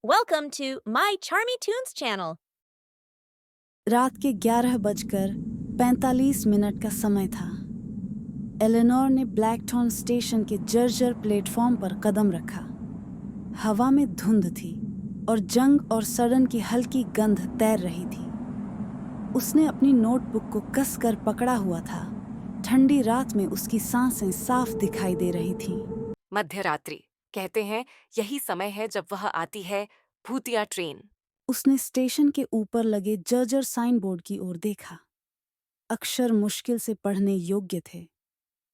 Welcome to My Charmy Tunes channel. रात के 11:45 का समय था। एलेनोर ने ब्लैकटॉन स्टेशन के जर्जर प्लेटफॉर्म पर कदम रखा। हवा में धुंध थी और जंग और सड़न की हल्की गंध तैर रही थी। उसने अपनी नोटबुक को कसकर पकड़ा हुआ था। ठंडी रात में उसकी सांसें साफ दिखाई दे रही थीं। मध्य रात्रि कहते हैं यही समय है जब वह आती है भूतिया ट्रेन। उसने स्टेशन के ऊपर लगे जर्जर साइन बोर्ड की ओर देखा। अक्षर मुश्किल से पढ़ने योग्य थे,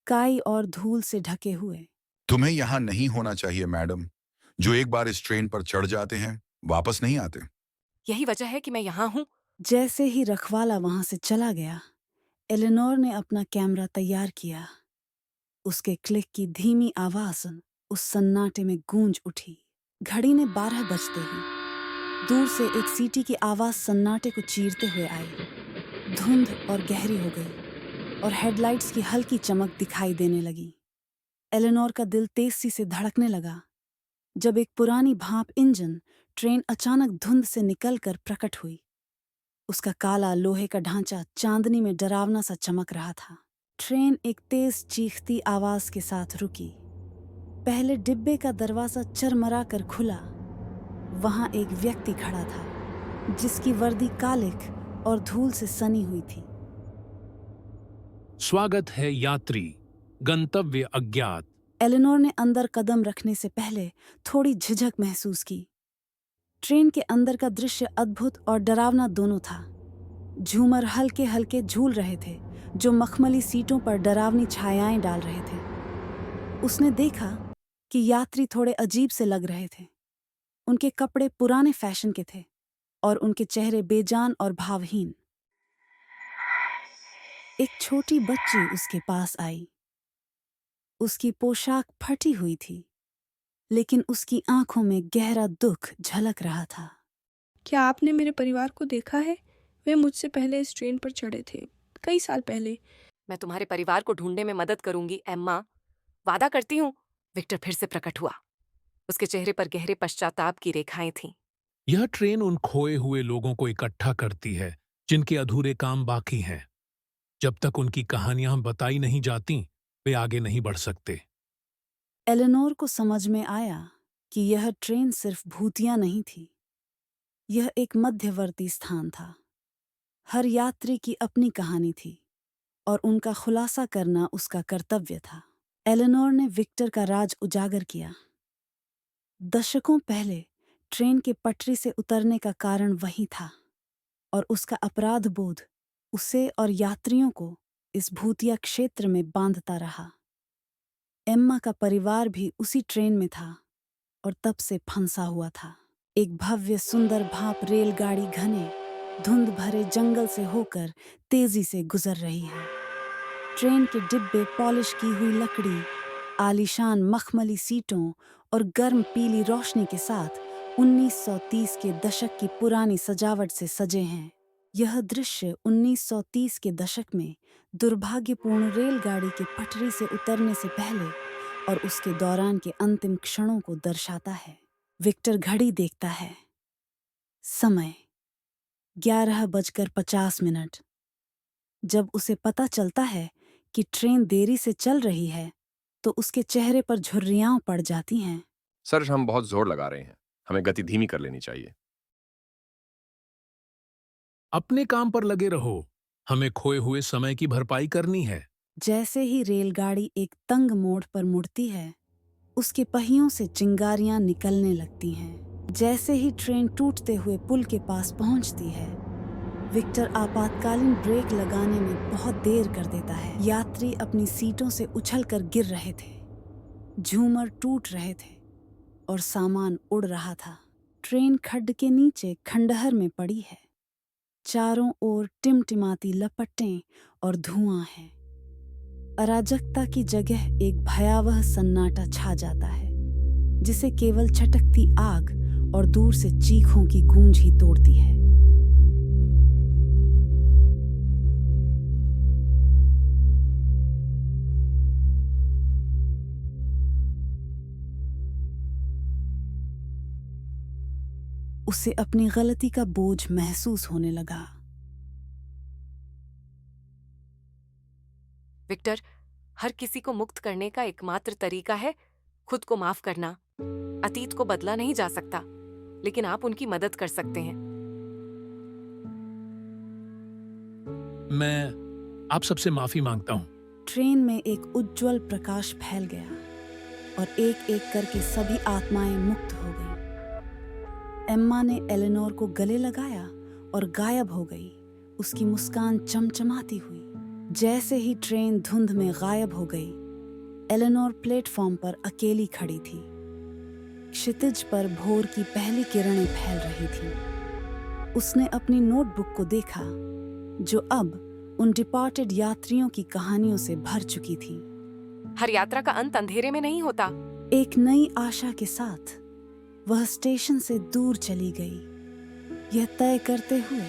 काई और धूल से ढके हुए। तुम्हें यहाँ नहीं होना चाहिए मैडम। जो एक बार इस ट्रेन पर चढ़ जाते हैं वापस नहीं आते। यही वजह है कि मैं यहाँ हूँ। जैसे ही रखवाला वहां से चला गया, एलेनोर ने अपना कैमरा तैयार किया। उसके क्लिक की धीमी आवाज उस सन्नाटे में गूंज उठी। घड़ी ने 12 बजते ही दूर से एक सीटी की आवाज सन्नाटे को चीरते हुए आई। धुंध और गहरी हो गई और हेडलाइट्स की हल्की चमक दिखाई देने लगी। एलेनोर का दिल तेजी से धड़कने लगा जब एक पुरानी भाप इंजन ट्रेन अचानक धुंध से निकलकर प्रकट हुई। उसका काला लोहे का ढांचा चांदनी में डरावना सा चमक रहा था। ट्रेन एक तेज चीखती आवाज के साथ रुकी। पहले डिब्बे का दरवाजा चरमरा कर खुला। वहां एक व्यक्ति खड़ा था जिसकी वर्दी कालिख और धूल से सनी हुई थी। स्वागत है यात्री, गंतव्य अज्ञात। एलेनोर ने अंदर कदम रखने से पहले थोड़ी झिझक महसूस की। ट्रेन के अंदर का दृश्य अद्भुत और डरावना दोनों था। झूमर हल्के हल्के झूल रहे थे जो मखमली सीटों पर डरावनी छायाएं डाल रहे थे। उसने देखा कि यात्री थोड़े अजीब से लग रहे थे। उनके कपड़े पुराने फैशन के थे और उनके चेहरे बेजान और भावहीन। एक छोटी बच्ची उसके पास आई। उसकी पोशाक फटी हुई थी, लेकिन उसकी आंखों में गहरा दुख झलक रहा था। क्या आपने मेरे परिवार को देखा है? वे मुझसे पहले इस ट्रेन पर चढ़े थे, कई साल पहले। मैं तुम्हारे परिवार को ढूंढने में मदद करूंगी एम्मा। वादा करती हूँ। विक्टर फिर से प्रकट हुआ। उसके चेहरे पर गहरे पश्चाताप की रेखाएं थीं। यह ट्रेन उन खोए हुए लोगों को इकट्ठा करती है जिनके अधूरे काम बाकी हैं। जब तक उनकी कहानियां बताई नहीं जाती, वे आगे नहीं बढ़ सकते। एलेनोर को समझ में आया कि यह ट्रेन सिर्फ भूतिया नहीं थी। यह एक मध्यवर्ती स्थान था। हर यात्री की अपनी कहानी थी और उनका खुलासा करना उसका कर्तव्य था। एलेनोर ने विक्टर का राज उजागर किया। दशकों पहले ट्रेन के पटरी से उतरने का कारण वही था और उसका अपराध बोध उसे और यात्रियों को इस भूतिया क्षेत्र में बांधता रहा। एम्मा का परिवार भी उसी ट्रेन में था और तब से फंसा हुआ था। एक भव्य सुंदर भाप रेलगाड़ी घने धुंध भरे जंगल से होकर तेजी से गुजर रही है। ट्रेन के डिब्बे पॉलिश की हुई लकड़ी, आलीशान मखमली सीटों और गर्म पीली रोशनी के साथ 1930 के दशक की पुरानी सजावट से सजे हैं। यह दृश्य 1930 के दशक में दुर्भाग्यपूर्ण रेलगाड़ी के पटरी से उतरने से पहले और उसके दौरान के अंतिम क्षणों को दर्शाता है। विक्टर घड़ी देखता है। समय 11:50। जब उसे पता चलता है कि ट्रेन देरी से चल रही है तो उसके चेहरे पर झुर्रियां पड़ जाती हैं। सर, हम बहुत जोर लगा रहे हैं। हमें गति धीमी कर लेनी चाहिए। अपने काम पर लगे रहो। हमें खोए हुए समय की भरपाई करनी है। जैसे ही रेलगाड़ी एक तंग मोड़ पर मुड़ती है, उसके पहियों से चिंगारियां निकलने लगती हैं। जैसे ही ट्रेन टूटते हुए पुल के पास पहुंचती है, विक्टर आपातकालीन ब्रेक लगाने में बहुत देर कर देता है। यात्री अपनी सीटों से उछलकर गिर रहे थे, झूमर टूट रहे थे और सामान उड़ रहा था। ट्रेन खड्ड के नीचे खंडहर में पड़ी है। चारों ओर टिमटिमाती लपटें और धुआं है। अराजकता की जगह एक भयावह सन्नाटा छा जाता है जिसे केवल छटकती आग और दूर से चीखों की गूंज ही तोड़ती है। उसे अपनी गलती का बोझ महसूस होने लगा। विक्टर, हर किसी को मुक्त करने का एकमात्र तरीका है खुद को माफ करना। अतीत को बदला नहीं जा सकता, लेकिन आप उनकी मदद कर सकते हैं। मैं आप सबसे माफी मांगता हूं। ट्रेन में एक उज्जवल प्रकाश फैल गया और एक एक करके सभी आत्माएं मुक्त हो गईं। एम्मा ने एलेनोर को गले लगाया और गायब हो गई, उसकी मुस्कान चमचमाती हुई। जैसे ही ट्रेन धुंध में गायब हो गई, एलेनोर प्लेटफॉर्म पर अकेली खड़ी थी। क्षितिज पर भोर की पहली किरणें फैल रही थीं। उसने अपनी नोटबुक को देखा, जो अब उन डिपार्टेड यात्रियों की कहानियों से भर चुकी थी। हर यात्रा का अंत अंधेरे में नहीं होता। एक नई आशा के साथ वह स्टेशन से दूर चली गई, यह तय करते हुए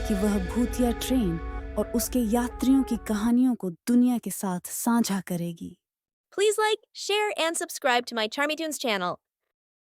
कि वह भूतिया ट्रेन और उसके यात्रियों की कहानियों को दुनिया के साथ साझा करेगी। Please like, share, and subscribe to my Charmy Tunes channel.